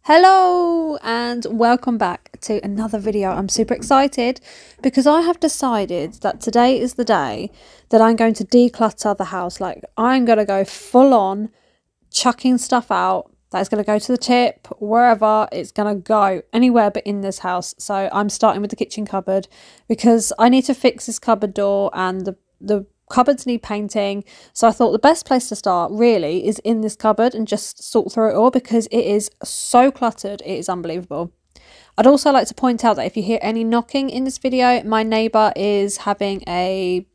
Hello and welcome back to another video. I'm super excited because I have decided that today is the day that I'm going to declutter the house. Like, I'm going to go full on chucking stuff out that is going to go to the tip, wherever it's going to go, anywhere but in this house. So I'm starting with the kitchen cupboard because I need to fix this cupboard door and the cupboards need painting. So I thought the best place to start really is in this cupboard and just sort through it all because it is so cluttered. It is unbelievable. I'd also like to point out that if you hear any knocking in this video, my neighbour is having the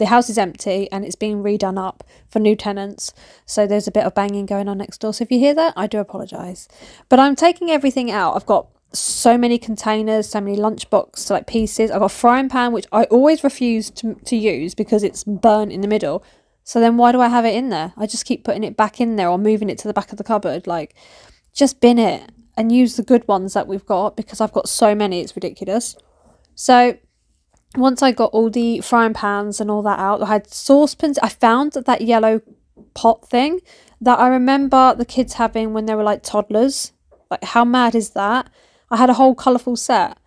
house is empty and it's being redone up for new tenants. So there's a bit of banging going on next door. So if you hear that, I do apologise. But I'm taking everything out. I've got so many containers, so many lunchbox like pieces. I've got a frying pan which I always refuse to use because it's burnt in the middle. So then why do I have it in there? I just keep putting it back in there or moving it to the back of the cupboard. Like, just bin it and use the good ones that we've got because I've got so many, it's ridiculous. So once I got all the frying pans and all that out, I had saucepans. I found that yellow pot thing that I remember the kids having when they were like toddlers. Like, how mad is that? I had a whole colourful set.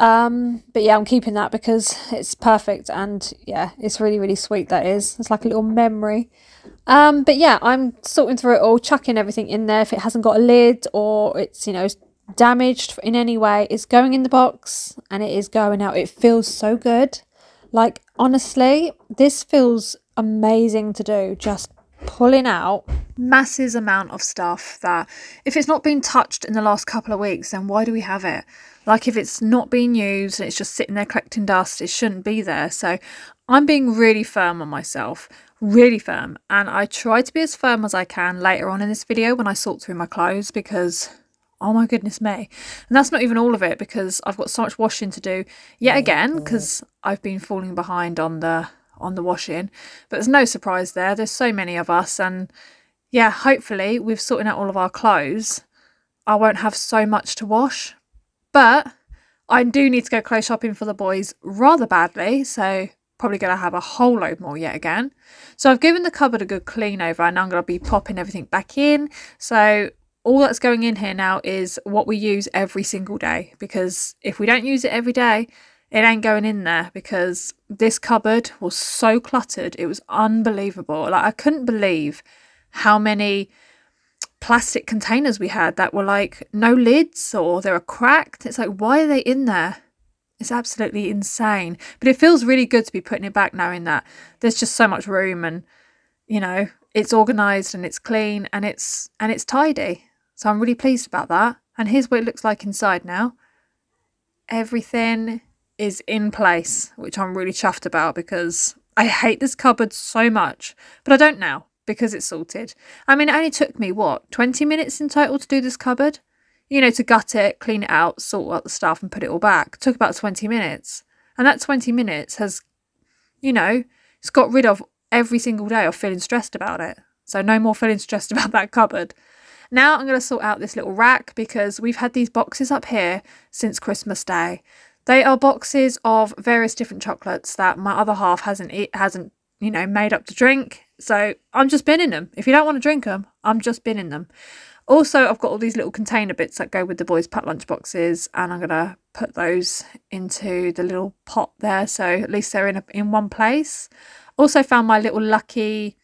But yeah, I'm keeping that because it's perfect and yeah, it's really, really sweet, that is. It's like a little memory. But yeah, I'm sorting through it all, chucking everything in there. If it hasn't got a lid or it's, damaged in any way, it's going in the box and it is going out. It feels so good. Like, honestly, this feels amazing to do, just pulling out massive amount of stuff that if it's not been touched in the last couple of weeks, then why do we have it? Like, if it's not being used and it's just sitting there collecting dust, it shouldn't be there. So I'm being really firm on myself, really firm, and I try to be as firm as I can later on in this video when I sort through my clothes because oh my goodness me. And that's not even all of it because I've got so much washing to do yet again because I've been falling behind on the washing. But there's no surprise there. There's so many of us, and yeah, hopefully with sorting out all of our clothes, I won't have so much to wash. But I do need to go clothes shopping for the boys rather badly, so probably going to have a whole load more yet again. So I've given the cupboard a good clean over and I'm going to be popping everything back in. So all that's going in here now is what we use every single day, because if we don't use it every day, it ain't going in there, because this cupboard was so cluttered. It was unbelievable. Like, I couldn't believe how many plastic containers we had that were like no lids or they were cracked. It's like, why are they in there? It's absolutely insane. But it feels really good to be putting it back knowing that there's just so much room and, it's organised and it's clean and it's tidy. So I'm really pleased about that. And here's what it looks like inside now. Everything is in place, which I'm really chuffed about because I hate this cupboard so much. But I don't now because it's sorted. I mean, it only took me, 20 minutes in total to do this cupboard? To gut it, clean it out, sort out the stuff and put it all back. It took about 20 minutes. And that 20 minutes has, it's got rid of every single day of feeling stressed about it. So no more feeling stressed about that cupboard. Now I'm going to sort out this little rack because we've had these boxes up here since Christmas Day. They are boxes of various different chocolates that my other half hasn't made up to drink. So I'm just binning them. If you don't want to drink them, I'm just binning them. Also, I've got all these little container bits that go with the boys' packed lunch boxes, and I'm going to put those into the little pot there, so at least they're in one place. Also found my little lucky,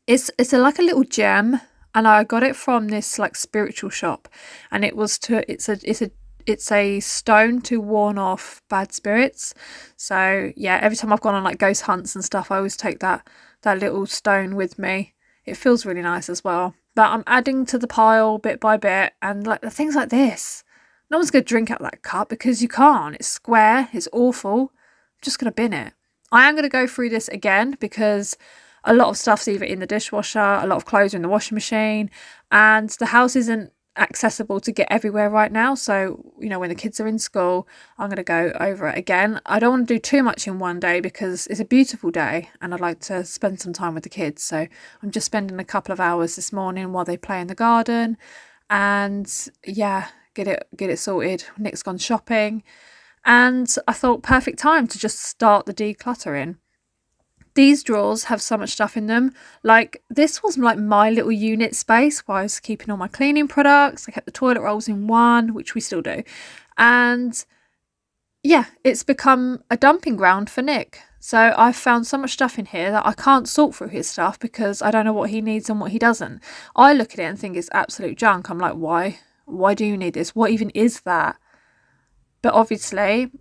it's like a little gem, and I got it from this like spiritual shop, and it's a stone to warn off bad spirits. So yeah, every time I've gone on like ghost hunts and stuff, I always take that little stone with me. It feels really nice as well. But I'm adding to the pile bit by bit, and like the things like this, no one's going to drink out that cup because you can't. It's square, it's awful. I'm just going to bin it. I am going to go through this again because a lot of stuff's either in the dishwasher, a lot of clothes are in the washing machine, and the house isn't accessible to get everywhere right now. So, when the kids are in school, I'm going to go over it again. I don't want to do too much in one day because it's a beautiful day and I'd like to spend some time with the kids. So I'm just spending a couple of hours this morning while they play in the garden and yeah, get it sorted. Nick's gone shopping and I thought perfect time to just start the decluttering. These drawers have so much stuff in them. Like, this was like my little unit space where I was keeping all my cleaning products. I kept the toilet rolls in one, which we still do. And yeah, it's become a dumping ground for Nick. So I've found so much stuff in here that I can't sort through his stuff because I don't know what he needs and what he doesn't. I look at it and think it's absolute junk. I'm like, why? Why do you need this? What even is that? But obviously,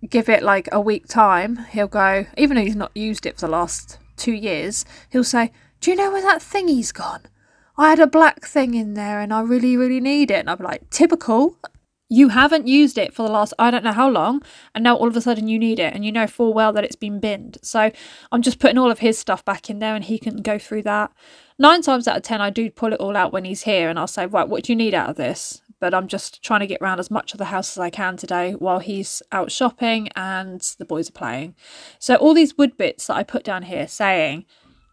give it like a week time, he'll go, even though he's not used it for the last 2 years, he'll say, do you know where that thingy's gone? I had a black thing in there and I really, really need it. And I'll be like, typical. You haven't used it for the last I don't know how long, and now all of a sudden you need it, and you know full well that it's been binned. So I'm just putting all of his stuff back in there and he can go through that. 9 times out of 10 I do pull it all out when he's here and I'll say, right, what do you need out of this? But I'm just trying to get around as much of the house as I can today while he's out shopping and the boys are playing. So all these wood bits that I put down here saying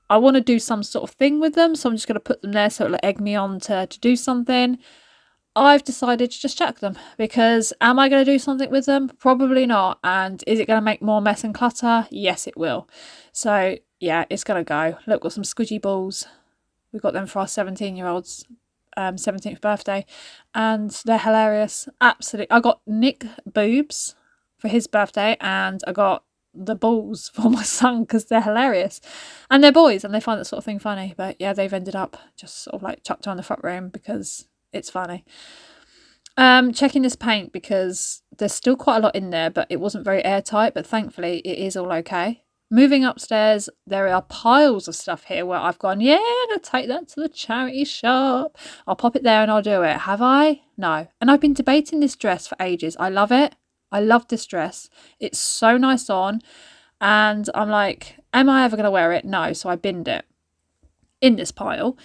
I want to do some sort of thing with them, so I'm just going to put them there so it'll egg me on to do something. I've decided to just chuck them because am I going to do something with them? Probably not. And is it going to make more mess and clutter? Yes, it will. So yeah, it's going to go. Look, we've got some squidgy balls. We got them for our 17-year-old's 17th birthday and they're hilarious. Absolutely. I got Nick boobs for his birthday and I got the balls for my son because they're hilarious. And they're boys and they find that sort of thing funny. But yeah, they've ended up just sort of like chucked around the front room because it's funny. Checking this paint because there's still quite a lot in there, but it wasn't very airtight, but thankfully it is all okay. Moving upstairs, there are piles of stuff here where I've gone, yeah, I'm going to take that to the charity shop. I'll pop it there and I'll do it. Have I? No. And I've been debating this dress for ages. I love it. I love this dress. It's so nice on. And I'm like, am I ever going to wear it? No. So I binned it in this pile.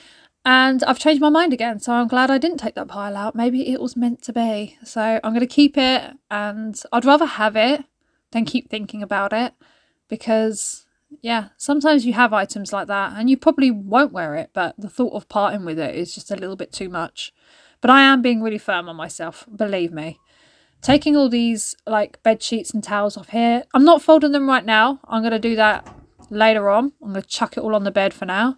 And I've changed my mind again, so I'm glad I didn't take that pile out. Maybe it was meant to be. So I'm going to keep it, and I'd rather have it than keep thinking about it because, yeah, sometimes you have items like that and you probably won't wear it, but the thought of parting with it is just a little bit too much. But I am being really firm on myself, believe me. Taking all these, like, bed sheets and towels off here. I'm not folding them right now. I'm going to do that later on. I'm going to chuck it all on the bed for now.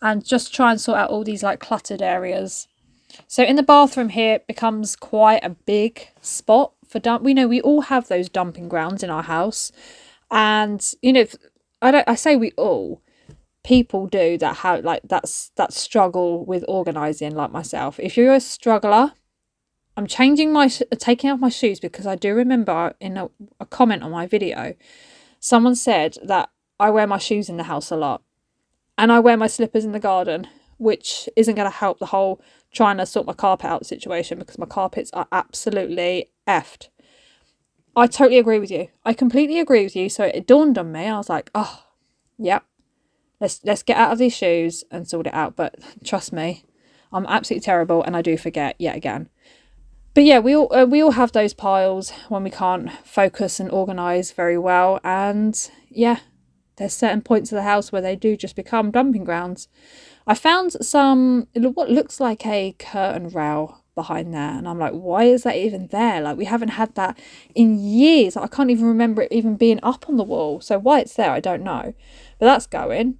And just try and sort out all these like cluttered areas. So in the bathroom here, it becomes quite a big spot for dump. We know we all have those dumping grounds in our house. And, you know, I say we all, people do that have like that struggle with organising like myself. If you're a struggler, I'm taking off my shoes because I do remember in a comment on my video, someone said that I wear my shoes in the house a lot. And I wear my slippers in the garden, which isn't going to help the whole trying to sort my carpet out situation because my carpets are absolutely effed. I totally agree with you. I completely agree with you. So it dawned on me. I was like, oh, yep. Let's get out of these shoes and sort it out. But trust me, I'm absolutely terrible and I do forget yet again. But yeah, we all have those piles when we can't focus and organise very well. And yeah. There's certain points of the house where they do just become dumping grounds. I found what looks like a curtain rail behind there. And I'm like, why is that even there? Like, we haven't had that in years. I can't even remember it even being up on the wall. So why it's there, I don't know. But that's going.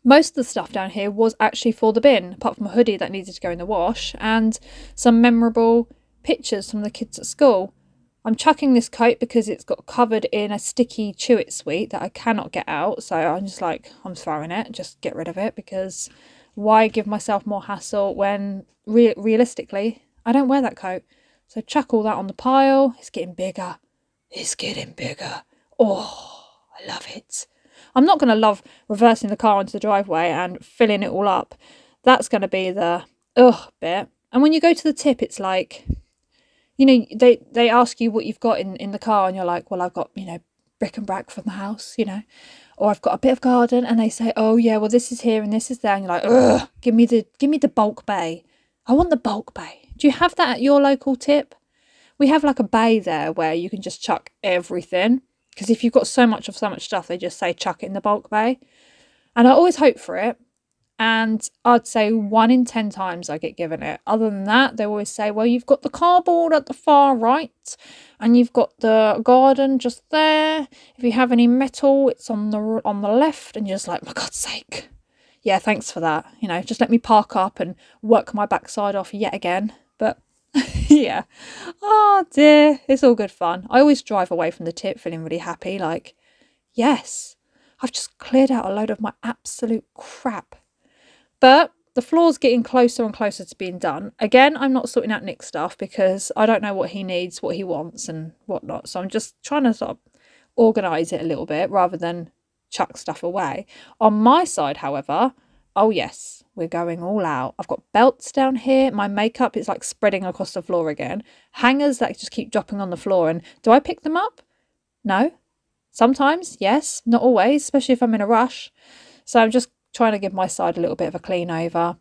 Most of the stuff down here was actually for the bin, apart from a hoodie that needed to go in the wash and some memorable pictures from the kids at school. I'm chucking this coat because it's got covered in a sticky Chew-It sweet that I cannot get out. So I'm just like, I'm throwing it. Just get rid of it because why give myself more hassle when realistically I don't wear that coat. So chuck all that on the pile. It's getting bigger. It's getting bigger. Oh, I love it. I'm not going to love reversing the car onto the driveway and filling it all up. That's going to be the ugh bit. And when you go to the tip, it's like... You know, they ask you what you've got in the car and you're like, well, I've got, you know, brick and brack from the house, you know, or I've got a bit of garden and they say, oh yeah, well, this is here and this is there. And you're like, ugh, give me the bulk bay. I want the bulk bay. Do you have that at your local tip? We have like a bay there where you can just chuck everything. Because if you've got so much stuff, they just say chuck it in the bulk bay. And I always hope for it. And I'd say 1 in 10 times I get given it. Other than that, they always say, well, you've got the cardboard at the far right and you've got the garden just there. If you have any metal, it's on the left. And you're just like, for God's sake. Yeah, thanks for that. You know, just let me park up and work my backside off yet again. But yeah. Oh dear. It's all good fun. I always drive away from the tip feeling really happy. Like, yes, I've just cleared out a load of my absolute crap. But the floor's getting closer and closer to being done. Again, I'm not sorting out Nick's stuff because I don't know what he needs, what he wants and whatnot. So I'm just trying to sort of organise it a little bit rather than chuck stuff away. On my side, however, oh yes, we're going all out. I've got belts down here. My makeup is like spreading across the floor again. Hangers that just keep dropping on the floor. And do I pick them up? No. Sometimes, yes. Not always, especially if I'm in a rush. So I'm just trying to give my side a little bit of a clean over.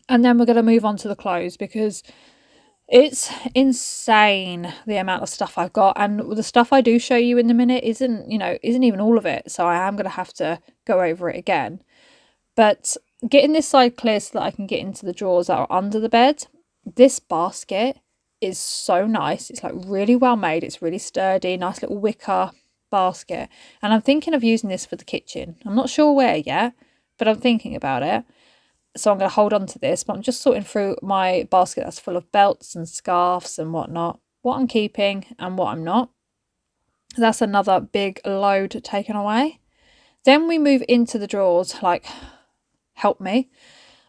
And then we're going to move on to the clothes because it's insane the amount of stuff I've got. And the stuff I do show you in a minute isn't even all of it. So I am going to have to go over it again. But getting this side clear so that I can get into the drawers that are under the bed. This basket is so nice. It's like really well made. It's really sturdy, nice little wicker basket. And I'm thinking of using this for the kitchen. I'm not sure where yet, but I'm thinking about it. So I'm going to hold on to this, but I'm just sorting through my basket that's full of belts and scarves and whatnot. What I'm keeping and what I'm not. That's another big load taken away. Then we move into the drawers, like, help me.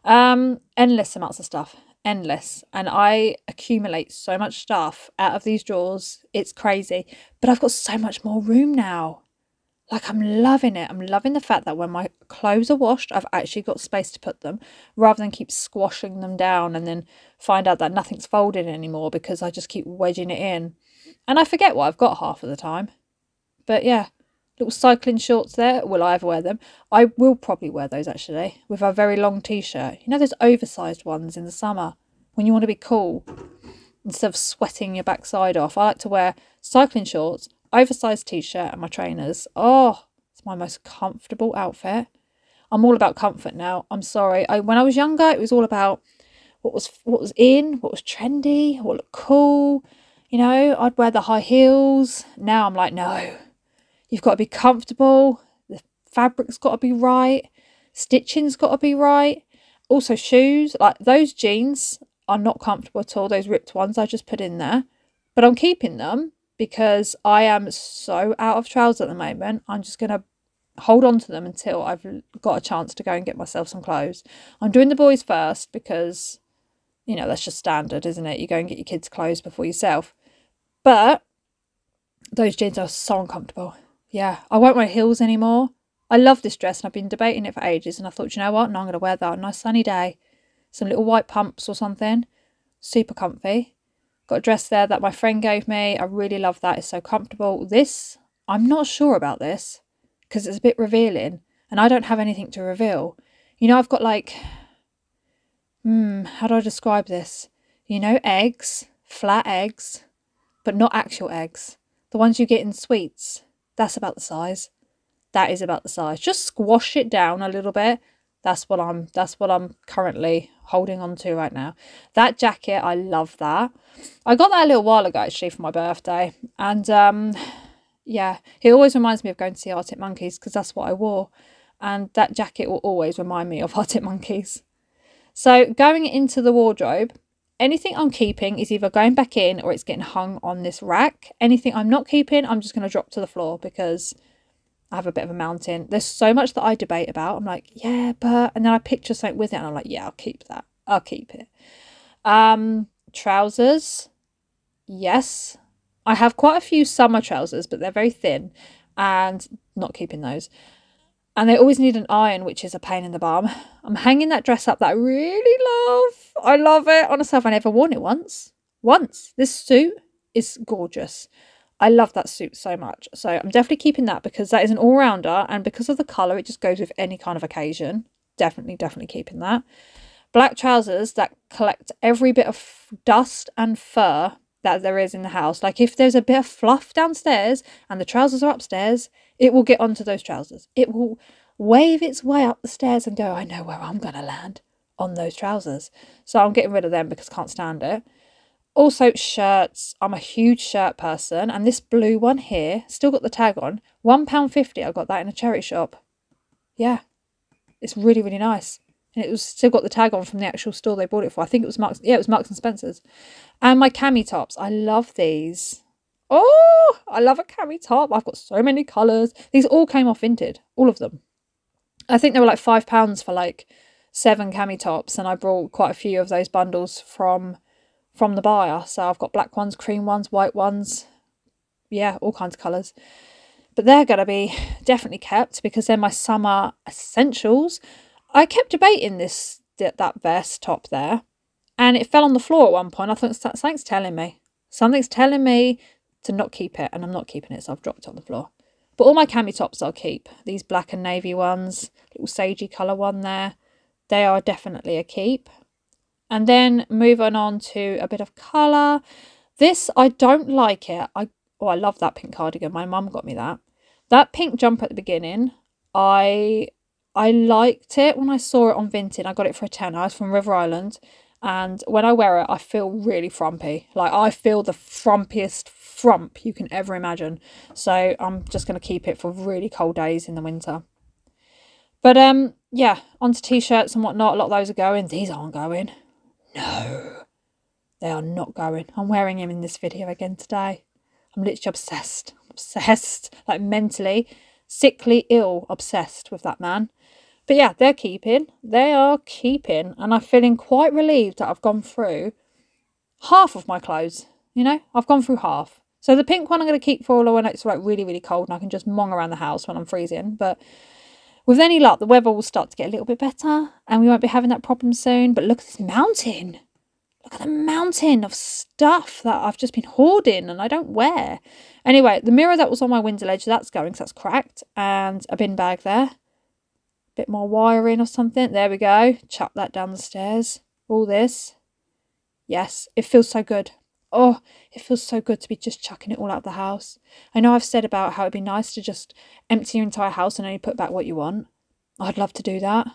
Endless amounts of stuff. Endless. And I accumulate so much stuff out of these drawers. It's crazy. But I've got so much more room now. Like, I'm loving it. I'm loving the fact that when my clothes are washed, I've actually got space to put them rather than keep squashing them down and then find out that nothing's folded anymore because I just keep wedging it in. And I forget what I've got half of the time. But yeah, little cycling shorts there. Will I ever wear them? I will probably wear those actually with a very long t-shirt. You know those oversized ones in the summer when you want to be cool instead of sweating your backside off? I like to wear cycling shorts, oversized t-shirt and my trainers. Oh, it's my most comfortable outfit. I'm all about comfort now. I'm sorry. When I was younger, it was all about what was in, what was trendy, what looked cool. You know, I'd wear the high heels. Now I'm like, no, you've got to be comfortable. The fabric's got to be right. Stitching's got to be right. Also shoes, like those jeans are not comfortable at all. Those ripped ones I just put in there, but I'm keeping them because I am so out of trousers at the moment. I'm just going to hold on to them until I've got a chance to go and get myself some clothes. I'm doing the boys first because, you know, that's just standard, isn't it? You go and get your kids' clothes before yourself. But those jeans are so uncomfortable. Yeah, I won't wear heels anymore. I love this dress and I've been debating it for ages. And I thought, you know what? No, I'm going to wear that on a nice sunny day. Some little white pumps or something. Super comfy. Got a dress there that my friend gave me. I really love that. It's so comfortable. This, I'm not sure about this because it's a bit revealing and I don't have anything to reveal. You know, I've got like, how do I describe this? You know, eggs, flat eggs, but not actual eggs. The ones you get in sweets. That's about the size. That is about the size. Just squash it down a little bit. That's what I'm currently holding on to right now. That jacket, I love that. I got that a little while ago actually for my birthday. And yeah, it always reminds me of going to see Arctic Monkeys because that's what I wore. And that jacket will always remind me of Arctic Monkeys. So going into the wardrobe, anything I'm keeping is either going back in or it's getting hung on this rack. Anything I'm not keeping, I'm just going to drop to the floor because I have a bit of a mountain. There's so much that I debate about. I'm like, yeah, but... And then I picture something with it and I'm like, yeah, I'll keep that. I'll keep it. Trousers. Yes. I have quite a few summer trousers, but they're very thin and not keeping those. And they always need an iron, which is a pain in the bum. I'm hanging that dress up that I really love. I love it. Honestly, I've never worn it once. This suit is gorgeous. I love that suit so much. So I'm definitely keeping that because that is an all-rounder. And because of the colour, it just goes with any kind of occasion. Definitely keeping that. Black trousers that collect every bit of dust and fur that there is in the house. Like if there's a bit of fluff downstairs and the trousers are upstairs, it will get onto those trousers. It will, wave its way up the stairs and go, I know where I'm going to land, on those trousers. So I'm getting rid of them because I can't stand it. Also shirts. I'm a huge shirt person. And this blue one here, still got the tag on. £1.50. I got that in a charity shop. Yeah. It's really, really nice. And it was still got the tag on from the actual store they bought it for. I think it was Marks. Yeah, it was Marks and Spencer's. And my cami tops. I love these. Oh, I love a cami top. I've got so many colours. These all came off Vinted. All of them. I think they were like £5 for like 7 cami tops. And I brought quite a few of those bundles from the buyer. So I've got black ones, cream ones, white ones. Yeah, all kinds of colours. But they're going to be definitely kept because they're my summer essentials. I kept debating that vest top there, and it fell on the floor at one point. I thought, something's telling me. Something's telling me to not keep it, and I'm not keeping it, so I've dropped it on the floor. But all my cami tops I'll keep. These black and navy ones, little sagey colour one there, they are definitely a keep. And then moving on to a bit of colour. This, I don't like it. I love that pink cardigan. My mum got me that. That pink jumper at the beginning, I liked it when I saw it on Vinted. I got it for a tenner. I was from River Island. And when I wear it, I feel really frumpy. Like, I feel the frumpiest frump you can ever imagine. So I'm just going to keep it for really cold days in the winter. But yeah, onto t-shirts and whatnot. A lot of those are going. These aren't going. No, they are not going. I'm wearing him in this video again today. I'm literally obsessed. Obsessed. Like mentally, sickly ill obsessed with that man. But yeah, they're keeping. They are keeping. And I'm feeling quite relieved that I've gone through half of my clothes. You know, I've gone through half. So the pink one I'm going to keep for when it's like really, really cold and I can just mong around the house when I'm freezing. But with any luck, the weather will start to get a little bit better and we won't be having that problem soon. But look at this mountain. Look at the mountain of stuff that I've just been hoarding and I don't wear. Anyway, the mirror that was on my window ledge, that's going because that's cracked. And a bin bag there. Bit more wiring or something. There we go. Chuck that down the stairs. All this. Yes, it feels so good. Oh, it feels so good to be just chucking it all out of the house. I know I've said about how it'd be nice to just empty your entire house and only put back what you want. I'd love to do that.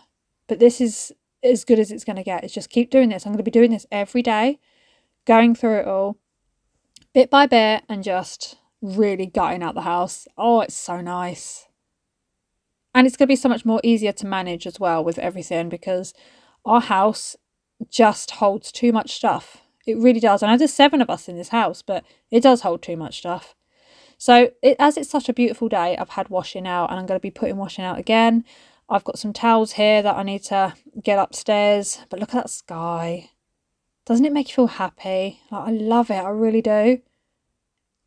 But this is as good as it's going to get. It's just keep doing this. I'm going to be doing this every day. Going through it all. Bit by bit. And just really gutting out the house. Oh, it's so nice. And it's going to be so much more easier to manage as well with everything. Because our house just holds too much stuff. It really does. I know there's 7 of us in this house, but it does hold too much stuff. So as it's such a beautiful day, I've had washing out and I'm going to be putting washing out again. I've got some towels here that I need to get upstairs. But look at that sky. Doesn't it make you feel happy? Like, I love it. I really do.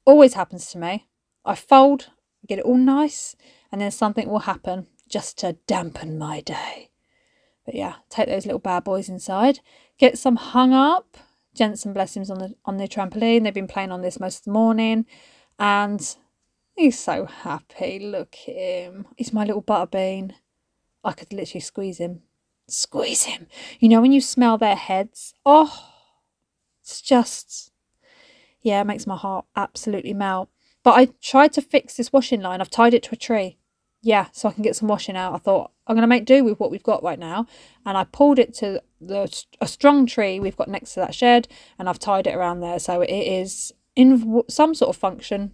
Always happens to me. I fold, get it all nice, and then something will happen just to dampen my day. But yeah, take those little bad boys inside. Get some hung up. Gents and blessings on the trampoline. They've been playing on this most of the morning. And he's so happy. Look at him. He's my little butterbean. I could literally squeeze him. Squeeze him. You know when you smell their heads? Oh, it's just... yeah, it makes my heart absolutely melt. But I tried to fix this washing line. I've tied it to a tree. Yeah, so I can get some washing out. I thought, I'm going to make do with what we've got right now. And I pulled it to a strong tree we've got next to that shed. And I've tied it around there. So it is in some sort of function,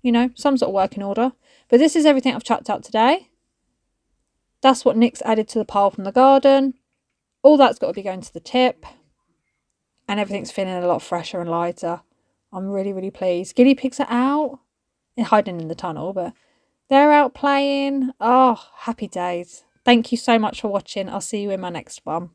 you know, some sort of working order. But this is everything I've chucked out today. That's what Nick's added to the pile from the garden. All that's got to be going to the tip. And everything's feeling a lot fresher and lighter. I'm really, really pleased. Guinea pigs are out. They're hiding in the tunnel, but... they're out playing. Oh, happy days. Thank you so much for watching. I'll see you in my next one.